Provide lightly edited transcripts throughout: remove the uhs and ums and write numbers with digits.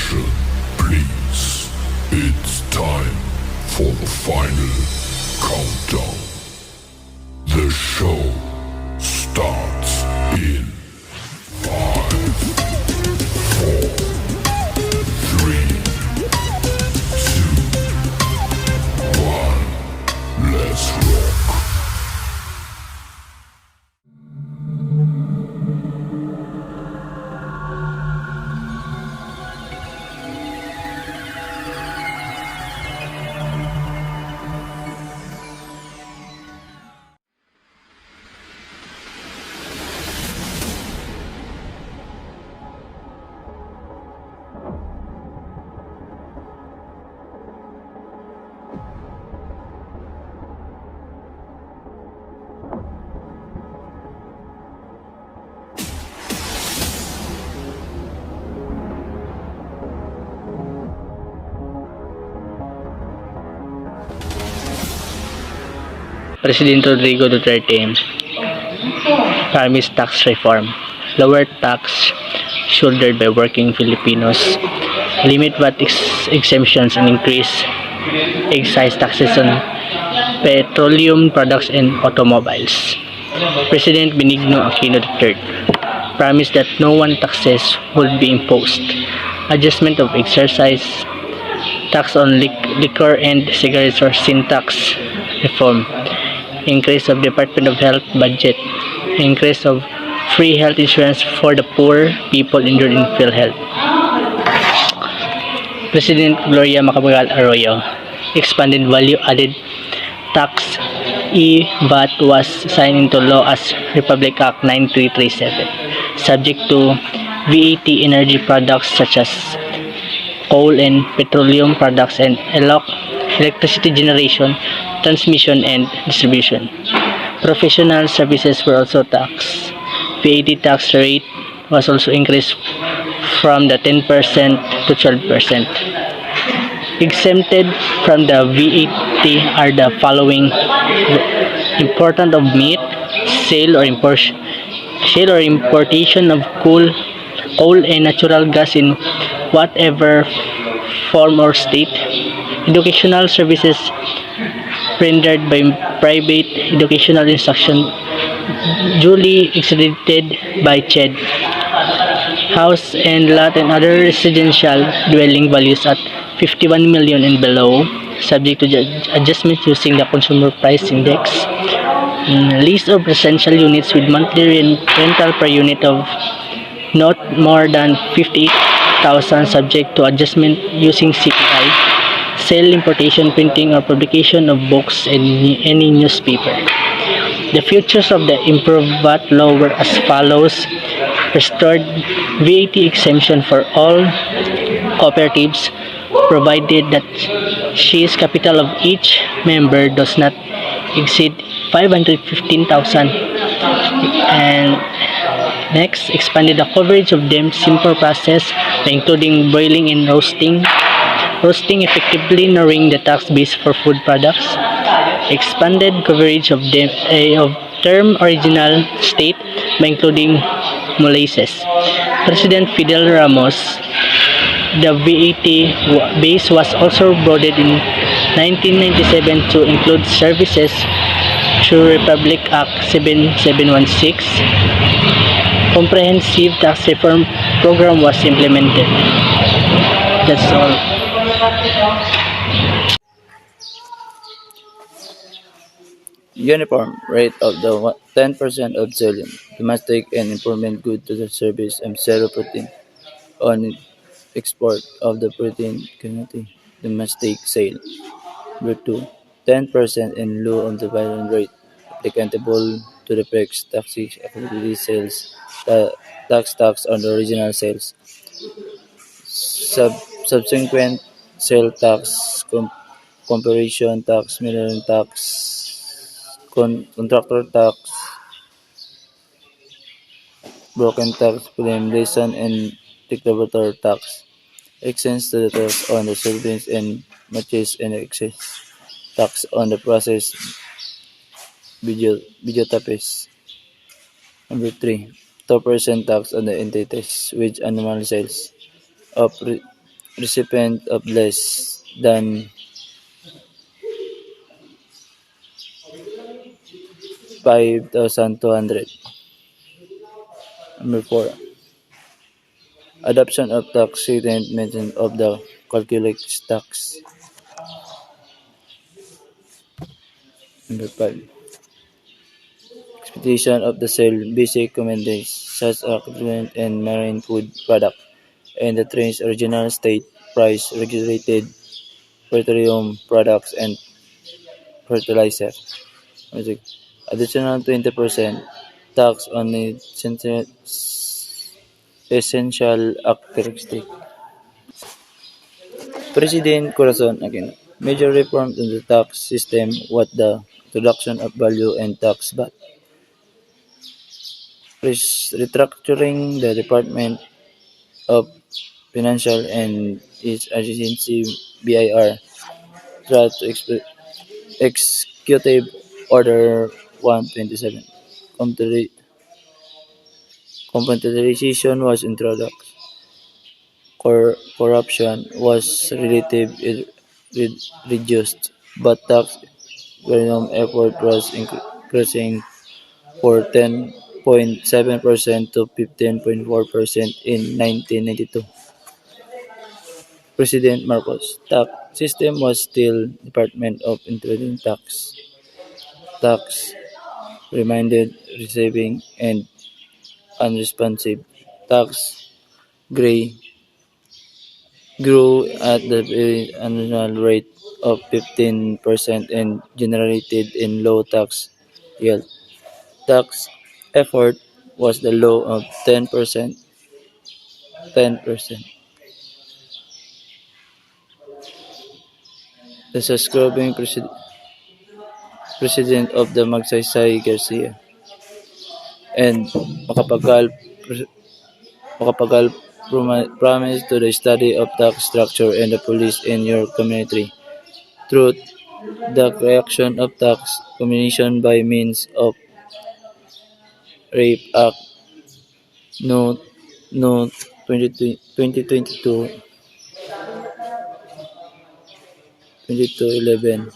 Attention, please. It's time for the final countdown. The show starts in 5, 4, 3, 2, 1. Let's rock. President Rodrigo Duterte promised tax reform, lower tax shouldered by working Filipinos, limit VAT exemptions and increase excise taxes on petroleum products and automobiles. President Benigno Aquino III promised that no one taxes would be imposed. Adjustment of exercise tax on liquor and cigarettes or sin tax reform. Increase of Department of Health budget, increase of free health insurance for the poor people injured in PhilHealth. President Gloria Macapagal Arroyo expanded value-added tax VAT was signed into law as Republic Act 9337, subject to VAT energy products such as coal and petroleum products and electricity generation, transmission and distribution. Professional services were also taxed. VAT tax rate was also increased from the 10% to 12%. Exempted from the VAT are the following: important of meat, sale or importation of coal and natural gas in whatever form or state, educational services rendered by private educational instruction duly accredited by CHED, house and lot and other residential dwelling values at 51 million and below, subject to adjustments using the Consumer Price Index. Lease of residential units with monthly rental per unit of not more than 58,000, subject to adjustment using CPI. Sale, importation, printing, or publication of books and any newspaper. The features of the improved VAT law were as follows: restored VAT exemption for all cooperatives, provided that shares capital of each member does not exceed 515,000. And next, expanded the coverage of them simple process by including boiling and roasting, effectively narrowing the tax base for food products. Expanded coverage of term original state by including molasses. President Fidel Ramos, the VAT base was also broadened in 1997 to include services through Republic Act 7716. Comprehensive tax reform program was implemented. That's all. Uniform rate of the 10% of selling domestic and import goods to the service and zero protein on export of the protein quantity domestic sale. Number 2. 10% in lieu of the violent rate applicable to the PEX taxation activity sales tax on the original sales. Subsequent sale tax, comparison tax, mineral tax, contractor tax, broken tax, prelimination, and declaratory tax. Excess to the tax on the service and matches and excess tax on the processed videotapes. Number 3. 2% tax on the entities which annual sales of recipient of less than 5,200. Number 4. Adoption of tax treatment of the calculated tax. Number 5. Expectation of the sale basic commodities such as agricultural and marine food product and the train's original state price regulated petroleum products and fertilizer. Music. Additional 20% tax on essential characteristic. President Corazon again. Major reforms in the tax system was the introduction of value and tax VAT, restructuring the Department of Financial and its agency BIR through to Executive Order 127. Compensation was introduced. Corruption was reduced, but tax volume effort was increasing for 10.7% to 15.4% in 1992. President Marcos' tax system was still Department of Interior tax reminded receiving and unresponsive tax gray grew at the annual rate of 15% and generated in low tax yield. Tax effort was the low of 10%. 10%. The subscribing president of the Magsaysay Garcia and makapagal makapagal promise to the study of tax structure and the police in your community. Truth, the creation of tax commission by means of Rape Act No. No. 2022 2211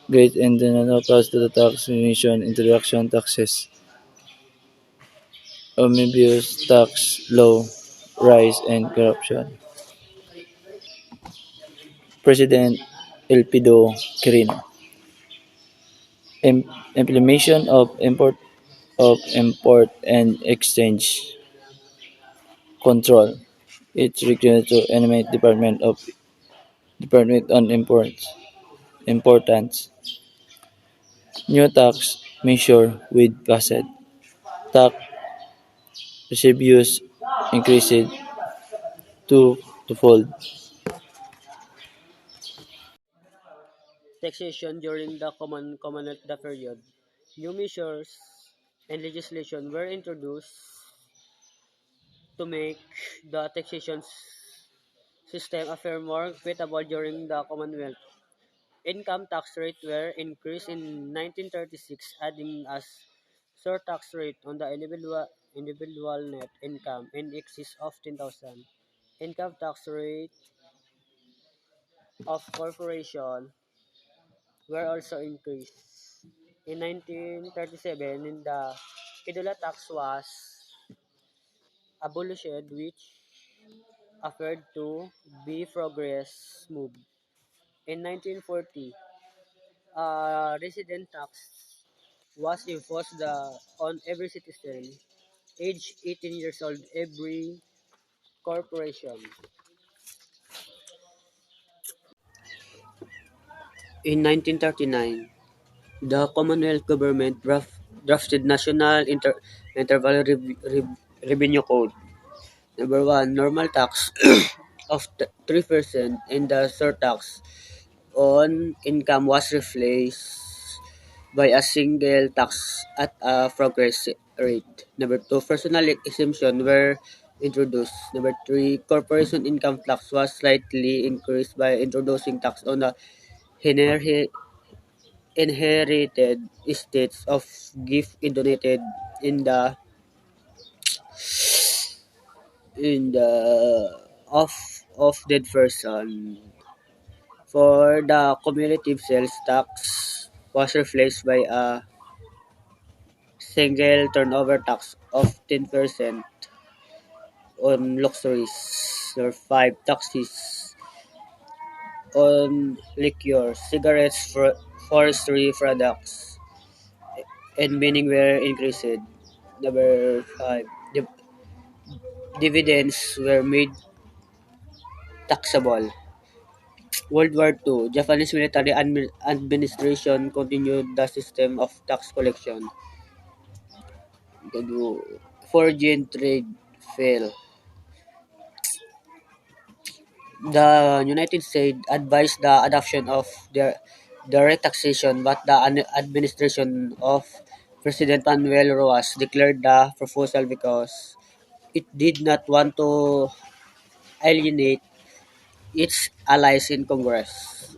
Great and the applies to the tax commission introduction taxes omnibus tax law rise and corruption. President Elpido Quirino. Implementation of import and exchange control. It's required to animate Department on importance. New tax measure with passed. Tax receipts increased twofold. Taxation during the Commonwealth period. New measures and legislation were introduced to make the taxation system appear more equitable during the Commonwealth. Income tax rate were increased in 1936, adding a surtax rate on the individual net income in excess of 10,000. Income tax rate of corporation were also increased. In 1937, the Kedula tax was abolished, which appeared to be progress move. In 1940, resident tax was enforced on every citizen aged 18 years old, every corporation. In 1939, the Commonwealth government drafted National Interval Revenue Code. Number 1, normal tax of 3% and the surtax on income was replaced by a single tax at a progress rate. Number 2, personal exemption were introduced. Number 3, corporation income tax was slightly increased by introducing tax on the inher- inherited estates of gift donated in the in the of dead person for the cumulative sales tax was replaced by a single turnover tax of 10% on luxuries or 5 taxes on liquor, cigarettes, forestry products, and meaning were increased. Number 5. Dividends were made taxable. World War II, Japanese military administration continued the system of tax collection. Foreign trade fell. The United States advised the adoption of direct taxation, but the administration of President Manuel Roas declared the proposal because it did not want to alienate its allies in Congress.